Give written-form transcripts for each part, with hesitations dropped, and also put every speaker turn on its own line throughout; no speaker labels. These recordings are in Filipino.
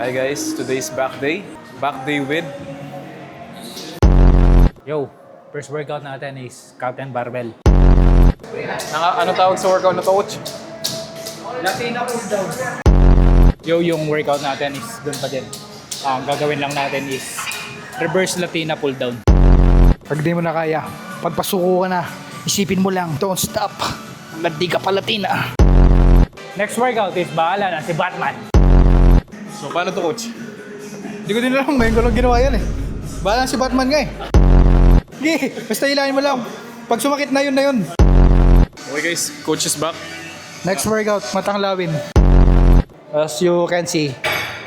Hi guys, today's back day. Back day with...
Yo, first workout natin is Captain Barbell.
Ano tawag sa workout na to, coach?
Latina pull down. Yo, yung workout natin is doon pa din. Ang gagawin lang natin is reverse Latina pull down.
Pag di mo na kaya, pagpasuko ka na, isipin mo lang, don't stop. Hanggang di ka pa Latina.
Next workout is bahala na si Batman.
So paano to, coach?
Hindi ko din alam, ngayon ko lang ginawa yan eh. Bahala si Batman nga eh. Sige, basta hilahin mo lang. Pag sumakit na yun na yun.
Okay guys, coach is back.
Next workout, matang lawin. As you can see,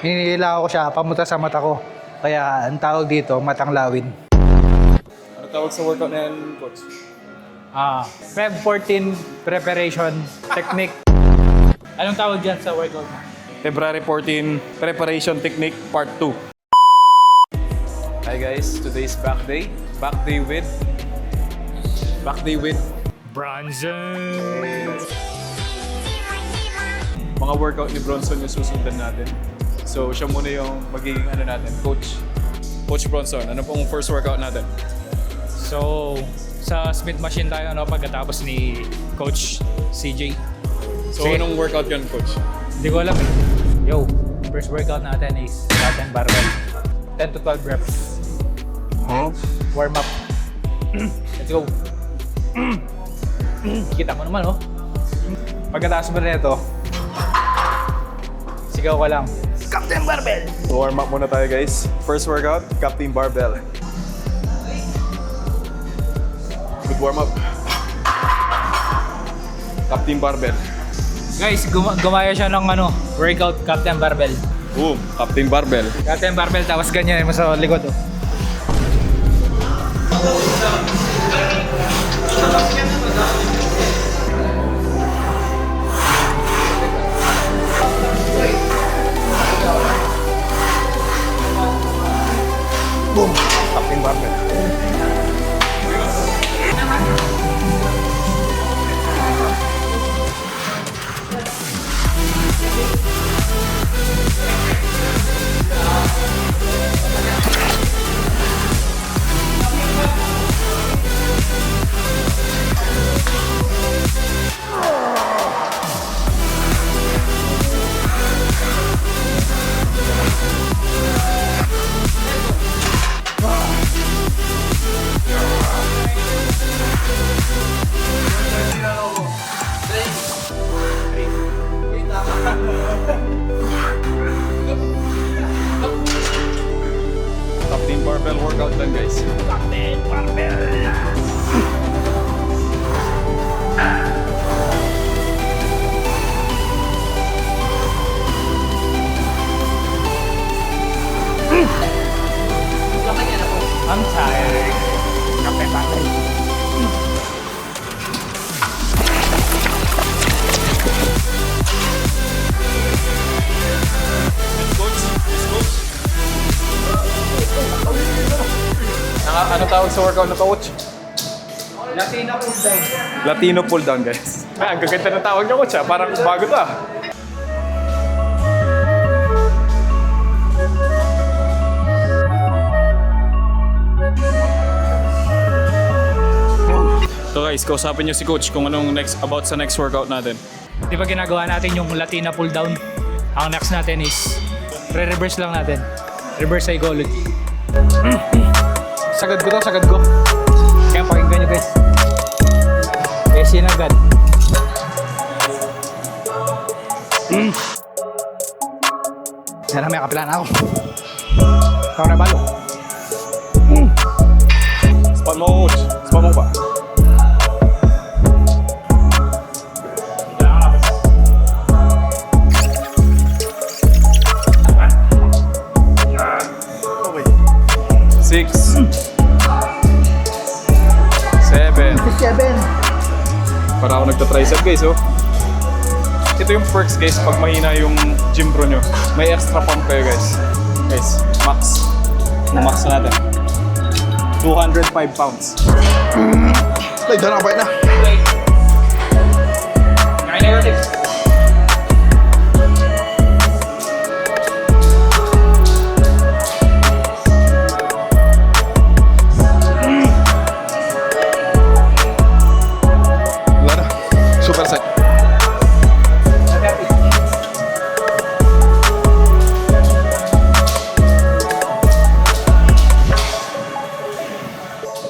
hinihila ko siya pamunta sa mata ko. Kaya ang tawag dito, matang lawin.
Ano tawag sa workout na yan, coach?
Feb 14 preparation technique. Anong tawag dyan sa workout?
February 14 Preparation Technique Part 2. Hi guys, today's back day. Back day with...
Bronson!
Mga workout ni Bronson yung susundan natin. So siya muna yung magiging natin, coach. Coach Bronson, ano pong first workout natin?
So, sa Smith machine tayo pagkatapos ni Coach CJ.
So
Sige.
anong workout yun, coach?
Hindi ko alam eh. Yo, first workout natin is Captain Barbell. 10 to 12 reps. Warm up. Let's go. Kita mo naman, oh. Pagkatapos mo na ito, sigaw ka lang. Captain Barbell!
So warm up muna tayo guys. First workout, Captain Barbell. Good warm up. Captain Barbell.
Guys, gumaya siya ng workout Captain Barbell.
Boom, Captain Barbell.
Captain Barbell, tapos ganyan mo sa likod, oh.
Boom! Captain Barbell.
Captain Barbell workout lang guys.
Captain Barbell! I'm tired. Captain Barbell.
Coach, coach. Ano tawag sa workout na to, coach?
Latina pull down.
Latino pull down guys. Ang gaganda ng tawag niya, coach ha. Parang bago to ah. So guys, kausapin niyo si coach kung anong about sa next workout natin.
Di ba ginagawa natin yung Latina pull down? Ang next natin is re-reverse lang natin. Reverse psychology.
Sagad ko to, sagad ko.
Kaya pakinggan nyo guys. Esin agad.
Yan na, may kapilaan ako. Ikaw na balo.
Spot mo, coach. Spot mo pa. Six. 7.
7.
Para ako nagta-tricep guys, oh. Ito yung perks guys pag mahina yung gym bro nyo. May extra pump kayo guys. Guys, max. Na-max na natin. 205 pounds.
Ay, doon ako na.
Kain na natin.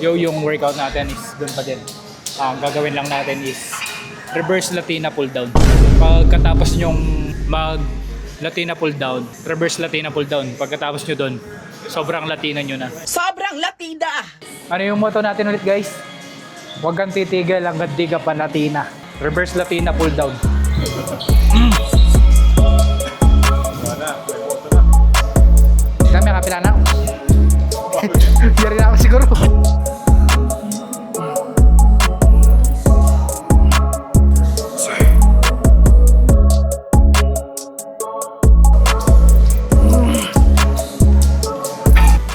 Yung workout natin is doon pa din. Ang gagawin lang natin is reverse Latina pull down. Pagkatapos nyong mag Latina pull down, reverse Latina pull down, pagkatapos nyo doon, sobrang Latina nyo na.
Sobrang Latina!
Ano yung motto natin ulit, guys? Huwag kang titigil hanggang di ka pa Latina.
Reverse Latina pull down.
Kami, kapila na. Yari na ako siguro.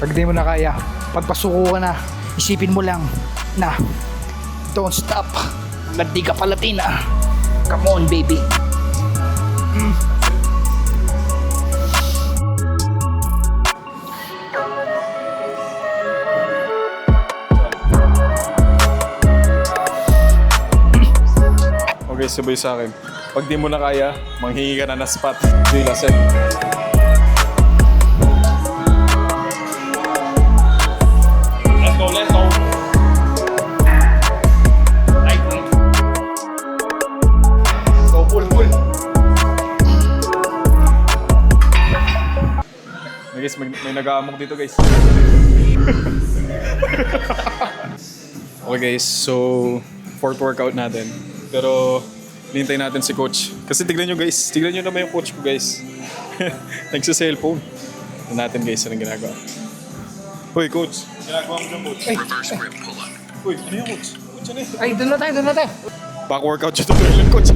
Pag di mo na kaya, pagpasuko ka na, isipin mo lang na don't stop. Hanggang di ka pa Latina. Come on, baby.
Okay, sabay sa akin. Pag di mo na kaya, manghingi ka na ng spot. Joy Lasek. Let's go, let's go. Right. So, pull. Guys, may nag-aamok dito, guys. Okay, guys. So, fourth workout natin. Pero, hinintay natin si coach. Kasi tignan nyo, guys. Tignan nyo naman yung coach ko, guys. Nagsa-cellphone. Tignan natin, guys, anong ginagawa. Hoy, coach. Ginagawa mo dyan, coach. Reverse grip pull-up. Hoy, ano yung coach? Coach, ano yun?
Ay, doon na tayo.
Back workout yung tuloy lang, coach.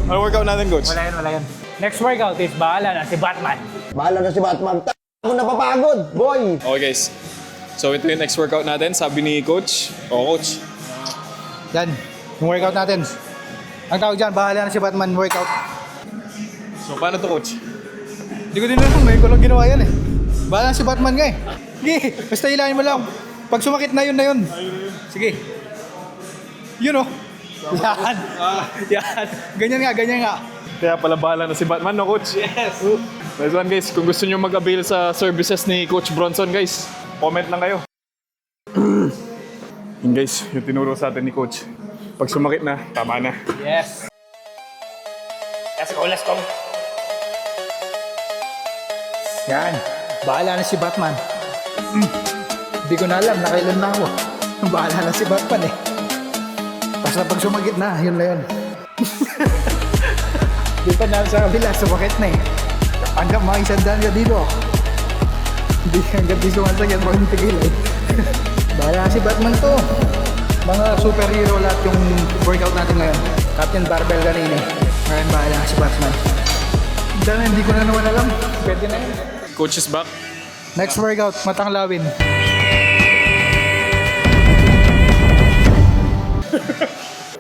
Ano workout natin, coach?
Wala yan. Next workout is bahala na si Batman.
Bahala na si Batman. Ako napapagod, boy!
Okay, guys. So, ito yung next workout natin. Sabi ni coach. Coach.
Yan, yung workout natin. Ang tawag dyan, bahala na si Batman workout.
So, paano to, coach?
Hindi ko din alam, ngayon ko lang ginawa yan eh. Bahala na si Batman nga eh. Sige, basta ilahin mo lang. Pag sumakit na yun. Sige. Yun oh. Yan. Yan. Ganyan nga.
Kaya pala bahala na si Batman, no, coach? Yes! Nice one, guys. Kung gusto nyo mag-avail sa services ni Coach Bronson, guys, comment lang kayo. Yun, guys, yung tinuro sa atin ni Coach. Pag sumakit na, tama na.
Yes. Let's go.
Yan. Bahala na si Batman. Hindi ko na alam, nakailan na ako. Bahala na si Batman eh. Basta pag sumakit na, yun na yun. Di pa na sa kabila, sumakit na eh. Hanggang mga isang daan ka dito. Hindi hanggang di sumasakit, pag tigil eh. Bahala na si Batman to. Mga superhero lahat yung workout natin ngayon. Captain Barbell kanina eh. Ngayon bahala na si Batman. Dahil hindi ko na naman alam. Pwede na yun.
Coach is back.
Next workout, matang lawin.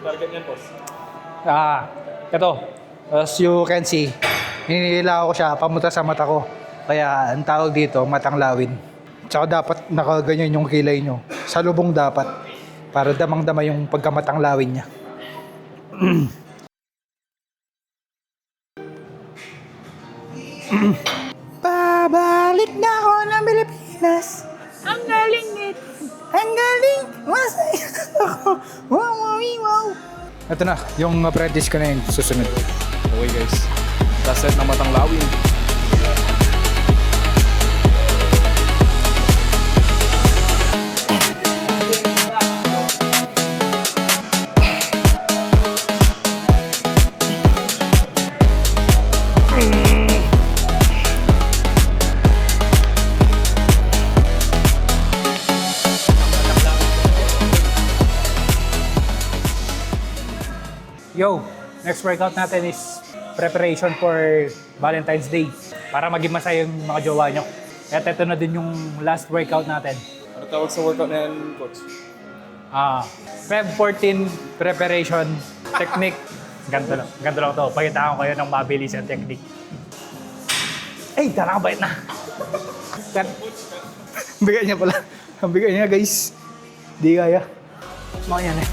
Target niyan, boss.
Ito. As you can see, hinihila ko siya pamunta sa mata ko. Kaya ang tawag dito, matang lawin. Tsaka dapat nakaganyan yung kilay nyo. Sa lubong dapat. Para damang-dama yung pagkamatang lawin niya. Pabalik na ako ng Pilipinas. Ang galing. Masaya ako. Wow. Ito na, yung apprentice ko na yun. Susunod.
Okay, guys. Last set na matang lawin.
Yo, next workout natin is preparation for Valentine's Day. Para maging masaya yung mga jowa nyo. At ito na din yung last workout natin.
Ano tawag sa workout na yan, coach?
Feb 14 preparation technique. Ganto lang to. Pakitaan ko kayo ng mabilis ang technique. Ay, nakakabait na.
Bigay niya pala. Ang bigay niya, guys. Di kaya. Mga yan eh.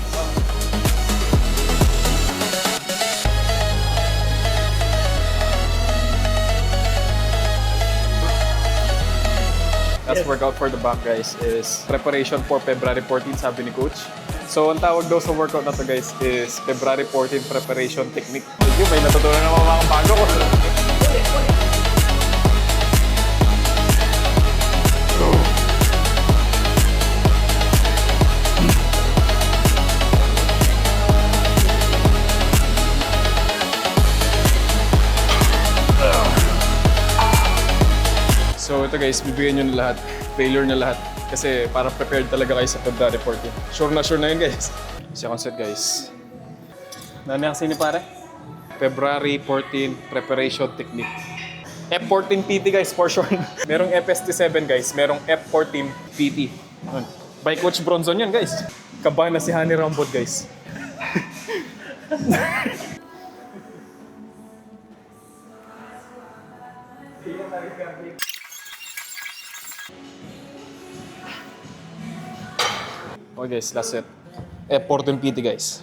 last workout for the back guys is preparation for February 14, sabi ni Coach. So, ang tawag daw sa workout na to guys is February 14 preparation technique. Thank you, may natutunan naman mga bago ko. So ito guys, bibigyan nyo na lahat. Failure na lahat. Kasi para prepared talaga kayo sa February 14. Sure na yun guys. Second set guys. Nani ang sini pare? February 14 preparation technique. F14 PT guys, for sure. Merong FST7 guys, merong F14 PT. Yun. By Coach Bronson yan guys. Kabahan na si Honey Rambot guys. Okay guys, last set. F14 PT guys.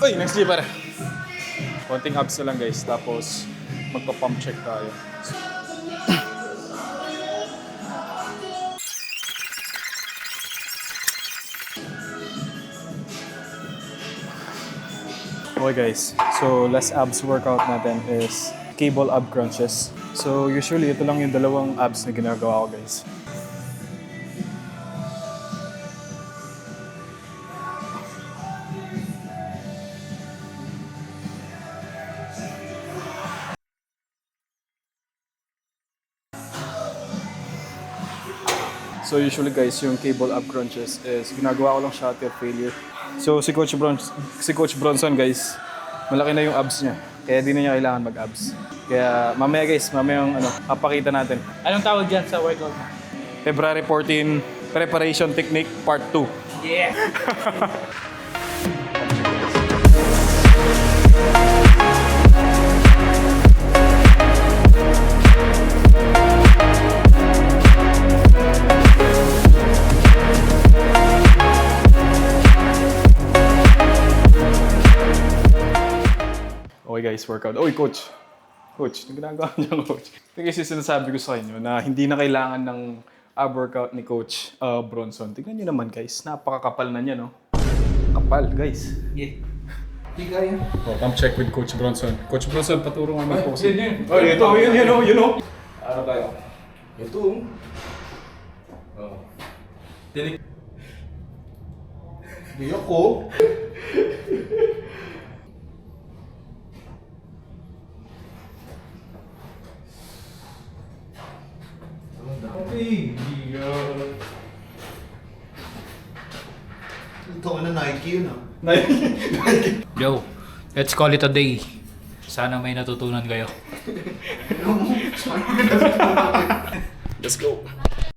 Uy, next G pare. Konting abs na lang guys, tapos magpa-pump check tayo. Okay guys, so last abs workout natin is cable ab crunches. So usually ito lang yung dalawang abs na ginagawa ko guys. So usually guys, yung cable ab crunches is ginagawa ko lang siya till failure. So si Coach Bronson guys, malaki na yung abs niya. Kaya di na niya kailangan mag-abs. Kaya mamaya guys, mamaya yung papakita natin.
Anong tawag dyan sa workout mo?
February 14 Preparation Technique Part 2.
Yeah!
Okay guys, workout. Oy, Coach! Coach, ang ginagawa niyo, Coach. Ito kasi sinasabi ko sa inyo na hindi na kailangan ng ab workout ni Coach Bronson. Tignan niyo naman guys, napakakapal na niya, no? Kapal, guys.
Yeah.
Hindi kaya.
Oh, pump check with Coach Bronson. Coach Bronson, paturo nga po.
Yun.
Oh, ito, yun, oh. Ano tayo?
Ito.
Oh. Tinik.
Hindi ako. Ito ka na Nike yun ah.
Yo, let's call it a day. Sana may natutunan kayo.
Let's go.